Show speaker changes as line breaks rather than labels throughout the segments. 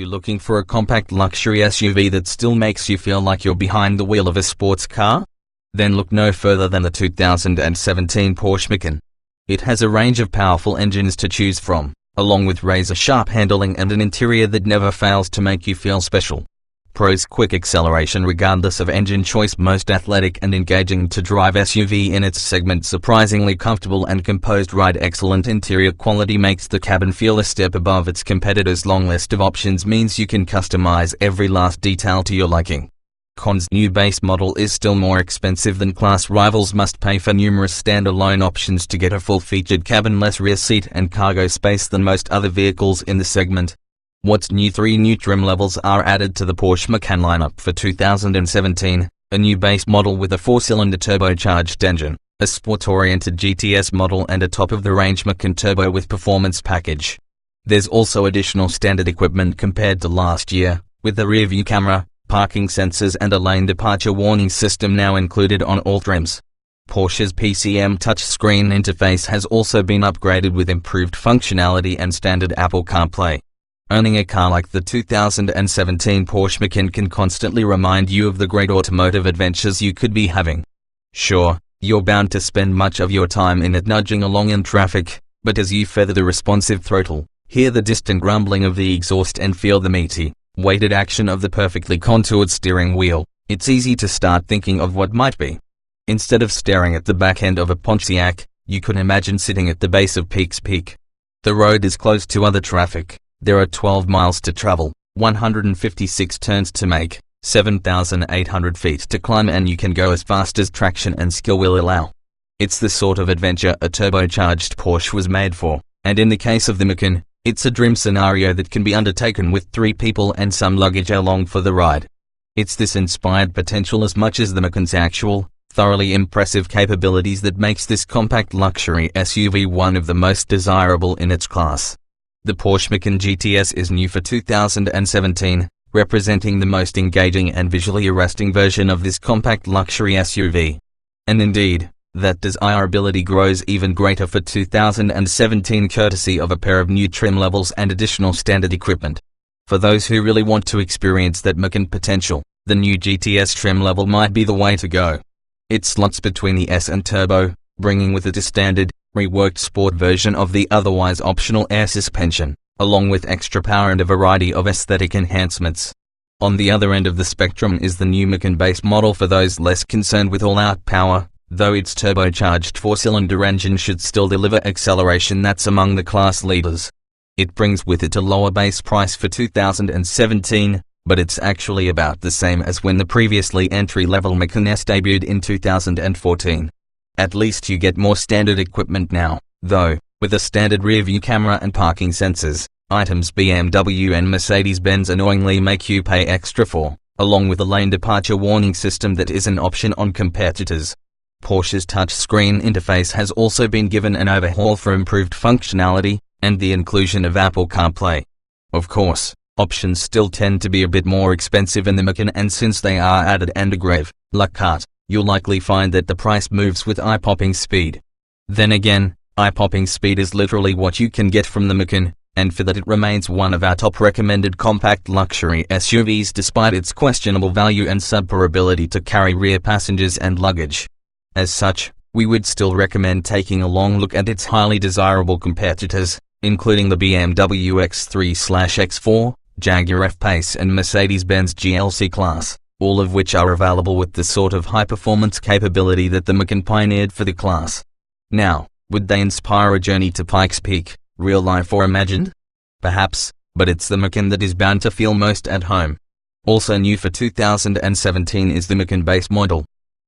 you looking for a compact luxury SUV that still makes you feel like you're behind the wheel of a sports car? Then look no further than the 2017 Porsche Macan. It has a range of powerful engines to choose from, along with razor-sharp handling and an interior that never fails to make you feel special. Pros: quick acceleration regardless of engine choice, most athletic and engaging to drive SUV in its segment, surprisingly comfortable and composed ride. Excellent interior quality makes the cabin feel a step above its competitors. Long list of options means you can customize every last detail to your liking. Cons: new base model is still more expensive than class rivals, must pay for numerous standalone options to get a full-featured cabin, less rear seat and cargo space than most other vehicles in the segment. What's new? 3 new trim levels are added to the Porsche Macan lineup for 2017, a new base model with a 4-cylinder turbocharged engine, a sport-oriented GTS model and a top-of-the-range Macan Turbo with performance package. There's also additional standard equipment compared to last year, with a rear-view camera, parking sensors and a lane departure warning system now included on all trims. Porsche's PCM touchscreen interface has also been upgraded with improved functionality and standard Apple CarPlay. Owning a car like the 2017 Porsche Macan can constantly remind you of the great automotive adventures you could be having. Sure, you're bound to spend much of your time in it nudging along in traffic, but as you feather the responsive throttle, hear the distant rumbling of the exhaust and feel the meaty, weighted action of the perfectly contoured steering wheel, it's easy to start thinking of what might be. Instead of staring at the back end of a Pontiac, you could imagine sitting at the base of Peak's Peak. The road is closed to other traffic. There are 12 miles to travel, 156 turns to make, 7,800 feet to climb, and you can go as fast as traction and skill will allow. It's the sort of adventure a turbocharged Porsche was made for, and in the case of the Macan, it's a dream scenario that can be undertaken with 3 people and some luggage along for the ride. It's this inspired potential as much as the Macan's actual, thoroughly impressive capabilities that makes this compact luxury SUV one of the most desirable in its class. The Porsche Macan GTS is new for 2017, representing the most engaging and visually arresting version of this compact luxury SUV. And indeed, that desirability grows even greater for 2017 courtesy of a pair of new trim levels and additional standard equipment. For those who really want to experience that Macan potential, the new GTS trim level might be the way to go. It slots between the S and Turbo, bringing with it a standard, reworked sport version of the otherwise optional air suspension, along with extra power and a variety of aesthetic enhancements. On the other end of the spectrum is the new Macan base model for those less concerned with all-out power, though its turbocharged 4-cylinder engine should still deliver acceleration that's among the class leaders. It brings with it a lower base price for 2017, but it's actually about the same as when the previously entry-level Macan S debuted in 2014. At least you get more standard equipment now, though, with a standard rear-view camera and parking sensors, items BMW and Mercedes-Benz annoyingly make you pay extra for, along with a lane departure warning system that is an option on competitors. Porsche's touchscreen interface has also been given an overhaul for improved functionality, and the inclusion of Apple CarPlay. Of course, options still tend to be a bit more expensive in the Macan, and since they are added and a grave la carte, you'll likely find that the price moves with eye-popping speed. Then again, eye-popping speed is literally what you can get from the Macan, and for that it remains one of our top recommended compact luxury SUVs despite its questionable value and subpar ability to carry rear passengers and luggage. As such, we would still recommend taking a long look at its highly desirable competitors, including the BMW X3/X4, Jaguar F-Pace and Mercedes-Benz GLC-Class, all of which are available with the sort of high-performance capability that the Macan pioneered for the class. Now, would they inspire a journey to Pikes Peak, real life or imagined? Perhaps, but it's the Macan that is bound to feel most at home. Also new for 2017 is the Macan base model.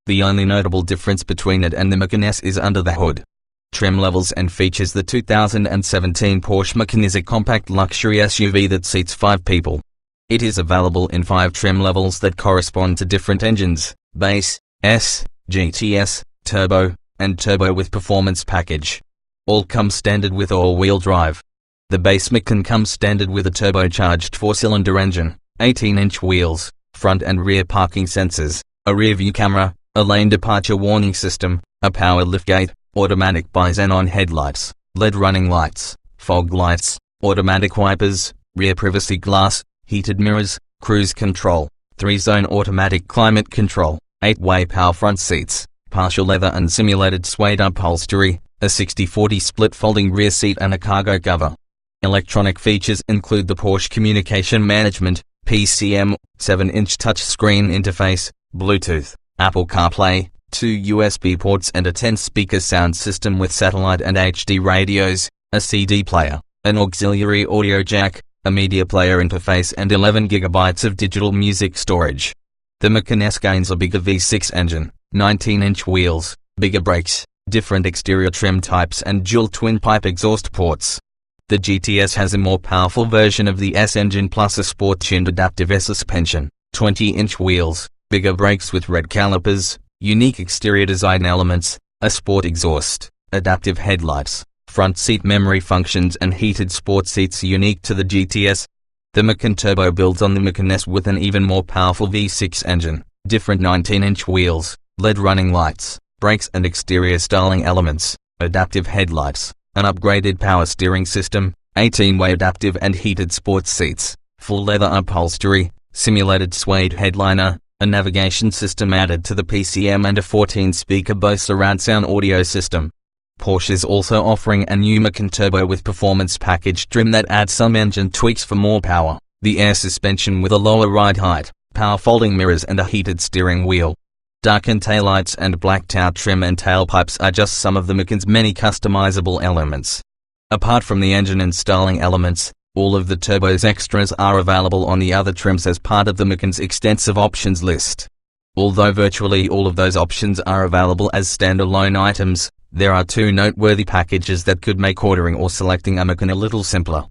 The only notable difference between it and the Macan S is under the hood. Trim levels and features. The 2017 Porsche Macan is a compact luxury SUV that seats 5 people. It is available in 5 trim levels that correspond to different engines: base, S, GTS, Turbo, and Turbo with performance package. All come standard with all-wheel drive. The base Macan comes standard with a turbocharged 4-cylinder engine, 18-inch wheels, front and rear parking sensors, a rear-view camera, a lane departure warning system, a power liftgate, automatic bi-xenon headlights, LED running lights, fog lights, automatic wipers, rear privacy glass, heated mirrors, cruise control, 3-zone automatic climate control, 8-way power front seats, partial leather and simulated suede upholstery, a 60/40 split folding rear seat and a cargo cover. Electronic features include the Porsche Communication Management, PCM, 7-inch touchscreen interface, Bluetooth, Apple CarPlay, 2 USB ports and a 10-speaker sound system with satellite and HD radios, a CD player, an auxiliary audio jack, a media player interface and 11 GB of digital music storage. The Macan S gains a bigger V6 engine, 19-inch wheels, bigger brakes, different exterior trim types and dual twin-pipe exhaust ports. The GTS has a more powerful version of the S engine plus a sport-tuned adaptive air suspension, 20-inch wheels, bigger brakes with red calipers, unique exterior design elements, a sport exhaust, adaptive headlights, front seat memory functions and heated sport seats unique to the GTS. The Macan Turbo builds on the Macan S with an even more powerful V6 engine, different 19-inch wheels, LED running lights, brakes and exterior styling elements, adaptive headlights, an upgraded power steering system, 18-way adaptive and heated sports seats, full leather upholstery, simulated suede headliner, a navigation system added to the PCM and a 14-speaker Bose surround sound audio system. Porsche is also offering a new Macan Turbo with performance package trim that adds some engine tweaks for more power, the air suspension with a lower ride height, power folding mirrors and a heated steering wheel. Darkened taillights and blacked out trim and tailpipes are just some of the Macan's many customizable elements. Apart from the engine and styling elements, all of the Turbo's extras are available on the other trims as part of the Macan's extensive options list. Although virtually all of those options are available as standalone items, there are 2 noteworthy packages that could make ordering or selecting a Macan a little simpler.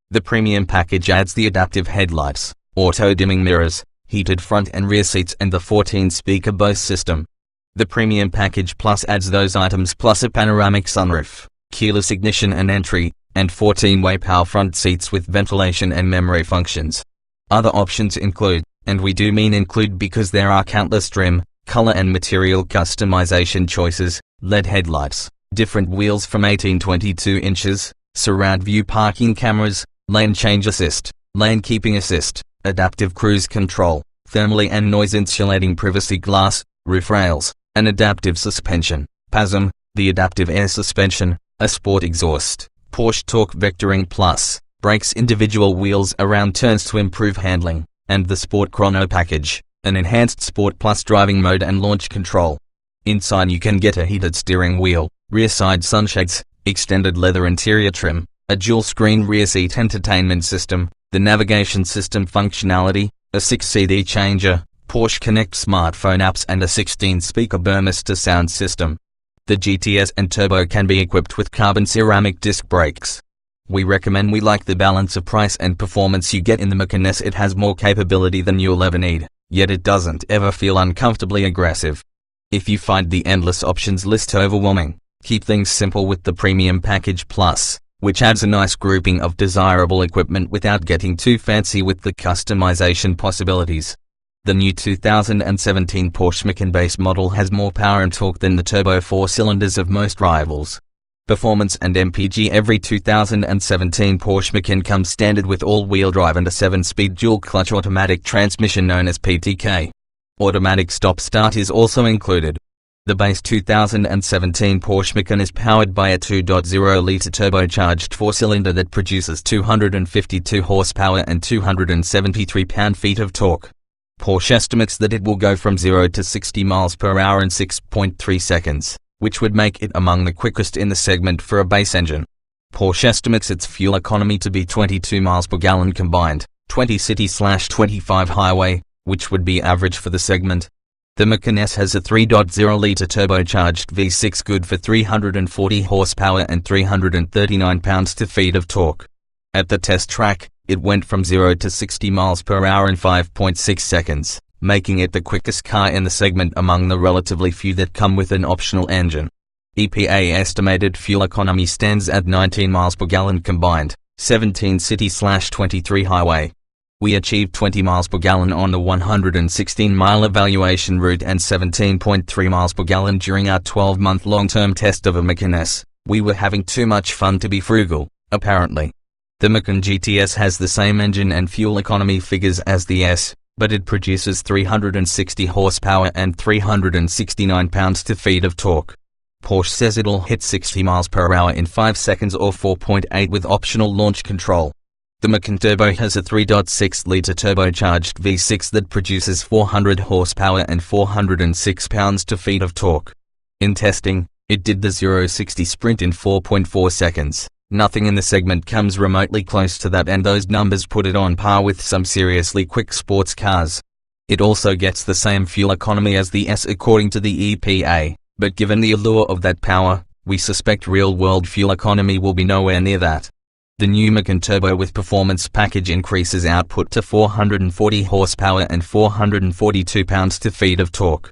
The premium package adds the adaptive headlights, auto-dimming mirrors, heated front and rear seats and the 14-speaker Bose system. The premium package plus adds those items plus a panoramic sunroof, keyless ignition and entry, and 14-way power front seats with ventilation and memory functions. Other options include, and we do mean include because there are countless trim, color and material customization choices, LED headlights, different wheels from 18-22 inches, surround view parking cameras, lane change assist, lane keeping assist, adaptive cruise control, thermally and noise insulating privacy glass, roof rails, an adaptive suspension, PASM, the adaptive air suspension, a sport exhaust, Porsche Torque Vectoring Plus, brakes individual wheels around turns to improve handling, and the Sport Chrono package, an enhanced Sport Plus driving mode and launch control. Inside you can get a heated steering wheel, rear side sunshades, extended leather interior trim, a dual screen rear seat entertainment system, the navigation system functionality, a 6 CD changer, Porsche Connect smartphone apps and a 16-speaker Burmester sound system. The GTS and Turbo can be equipped with carbon ceramic disc brakes. We like the balance of price and performance you get in the Macan S. It has more capability than you'll ever need, yet it doesn't ever feel uncomfortably aggressive. If you find the endless options list overwhelming, keep things simple with the Premium Package Plus, which adds a nice grouping of desirable equipment without getting too fancy with the customization possibilities. The new 2017 Porsche Macan base model has more power and torque than the turbo 4 cylinders of most rivals. Performance and MPG. Every 2017 Porsche Macan comes standard with all-wheel drive and a 7-speed dual-clutch automatic transmission known as PTK. Automatic stop-start is also included. The base 2017 Porsche Macan is powered by a 2.0-litre turbocharged 4-cylinder that produces 252 horsepower and 273 pound-feet of torque. Porsche estimates that it will go from 0 to 60 miles per hour in 6.3 seconds, which would make it among the quickest in the segment for a base engine. Porsche estimates its fuel economy to be 22 miles per gallon combined, 20 city/25 highway, which would be average for the segment. The Macan S has a 3.0-litre turbocharged V6 good for 340 horsepower and 339 pounds-feet of torque. At the test track, it went from 0 to 60 miles per hour in 5.6 seconds, making it the quickest car in the segment among the relatively few that come with an optional engine. EPA estimated fuel economy stands at 19 miles per gallon combined, 17 city/23 highway. We achieved 20 miles per gallon on the 116-mile evaluation route and 17.3 miles per gallon during our 12-month long-term test of a Macan S. We were having too much fun to be frugal, apparently. The Macan GTS has the same engine and fuel economy figures as the S, but it produces 360 horsepower and 369 pounds-feet of torque. Porsche says it'll hit 60 miles per hour in 5 seconds or 4.8 with optional launch control. The Macan Turbo has a 3.6-litre turbocharged V6 that produces 400 horsepower and 406 pounds-feet of torque. In testing, it did the 0-60 sprint in 4.4 seconds. Nothing in the segment comes remotely close to that, and those numbers put it on par with some seriously quick sports cars. It also gets the same fuel economy as the S according to the EPA, but given the allure of that power, we suspect real-world fuel economy will be nowhere near that. The new Macan Turbo with performance package increases output to 440 horsepower and 442 pounds-feet of torque.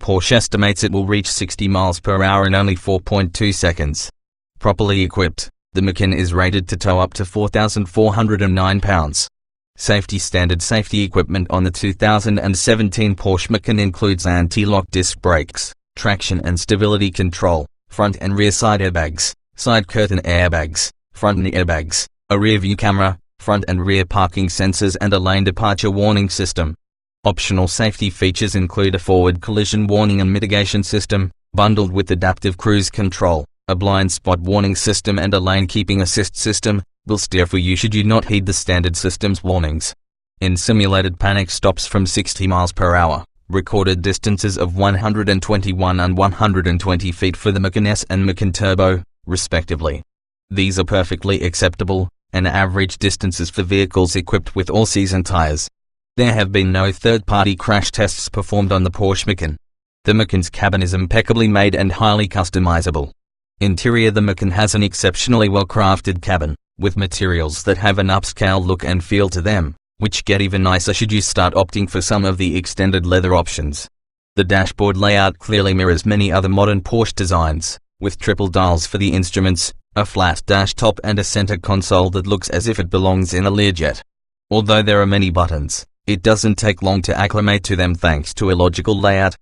Porsche estimates it will reach 60 miles per hour in only 4.2 seconds. Properly equipped, the Macan is rated to tow up to 4,409 pounds. Safety standard safety equipment on the 2017 Porsche Macan includes anti-lock disc brakes, traction and stability control, front and rear side airbags, side curtain airbags, front knee airbags, a rear view camera, front and rear parking sensors and a lane departure warning system. Optional safety features include a forward collision warning and mitigation system, bundled with adaptive cruise control, a blind spot warning system and a lane keeping assist system, will steer for you should you not heed the standard system's warnings. In simulated panic stops from 60 miles per hour, recorded distances of 121 and 120 feet for the Macan S and Macan Turbo, respectively. These are perfectly acceptable, and average distances for vehicles equipped with all-season tires. There have been no third-party crash tests performed on the Porsche Macan. The Macan's cabin is impeccably made and highly customizable. Interior: the Macan has an exceptionally well-crafted cabin, with materials that have an upscale look and feel to them, which get even nicer should you start opting for some of the extended leather options. The dashboard layout clearly mirrors many other modern Porsche designs, with triple dials for the instruments, a flat dash top and a center console that looks as if it belongs in a Learjet. Although there are many buttons, it doesn't take long to acclimate to them thanks to a logical layout.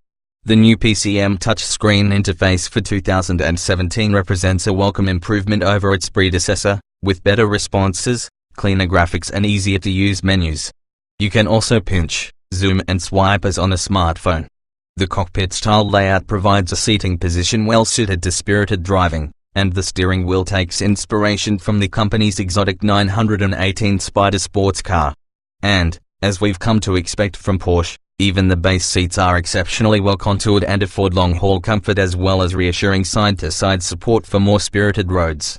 The new PCM touchscreen interface for 2017 represents a welcome improvement over its predecessor, with better responses, cleaner graphics and easier-to-use menus. You can also pinch, zoom and swipe as on a smartphone. The cockpit-style layout provides a seating position well-suited to spirited driving, and the steering wheel takes inspiration from the company's exotic 918 Spider sports car. And, as we've come to expect from Porsche, even the base seats are exceptionally well contoured and afford long-haul comfort as well as reassuring side-to-side support for more spirited roads.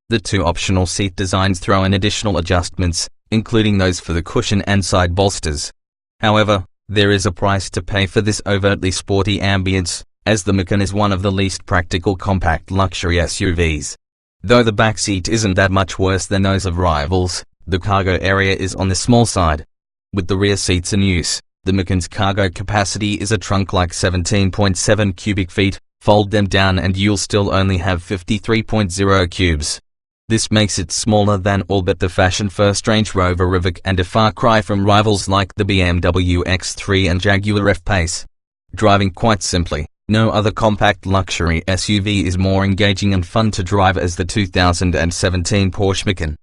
The two optional seat designs throw in additional adjustments, including those for the cushion and side bolsters. However, there is a price to pay for this overtly sporty ambience, as the Macan is one of the least practical compact luxury SUVs. Though the back seat isn't that much worse than those of rivals, the cargo area is on the small side. With the rear seats in use, the Macan's cargo capacity is a trunk-like 17.7 cubic feet. Fold them down and you'll still only have 53.0 cubes. This makes it smaller than all but the fashion-first Range Rover Evoque and a far cry from rivals like the BMW X3 and Jaguar F-Pace. Driving: quite simply, no other compact luxury SUV is more engaging and fun to drive as the 2017 Porsche Macan.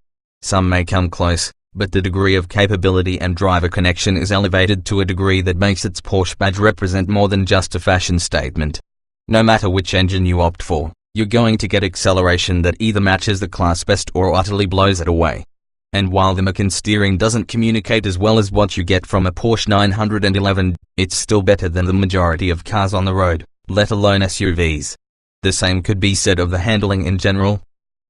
Some may come close, but the degree of capability and driver connection is elevated to a degree that makes its Porsche badge represent more than just a fashion statement. No matter which engine you opt for, you're going to get acceleration that either matches the class best or utterly blows it away. And while the Macan steering doesn't communicate as well as what you get from a Porsche 911, it's still better than the majority of cars on the road, let alone SUVs. The same could be said of the handling in general.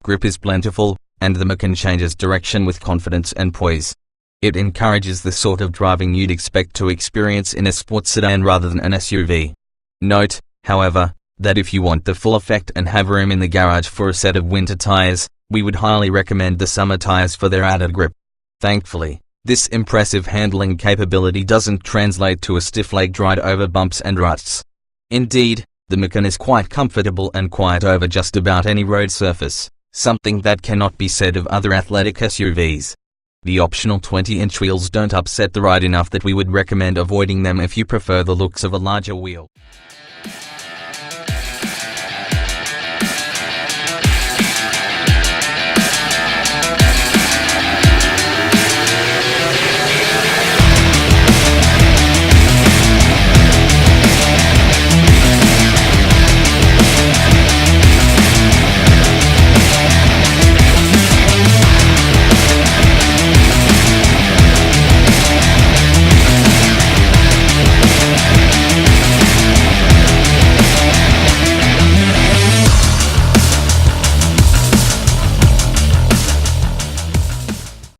Grip is plentiful, and the Macan changes direction with confidence and poise. It encourages the sort of driving you'd expect to experience in a sports sedan rather than an SUV. Note, however, that if you want the full effect and have room in the garage for a set of winter tires, we would highly recommend the summer tires for their added grip. Thankfully, this impressive handling capability doesn't translate to a stiff-legged ride over bumps and ruts. Indeed, the Macan is quite comfortable and quiet over just about any road surface, something that cannot be said of other athletic SUVs. The optional 20-inch wheels don't upset the ride enough that we would recommend avoiding them if you prefer the looks of a larger wheel.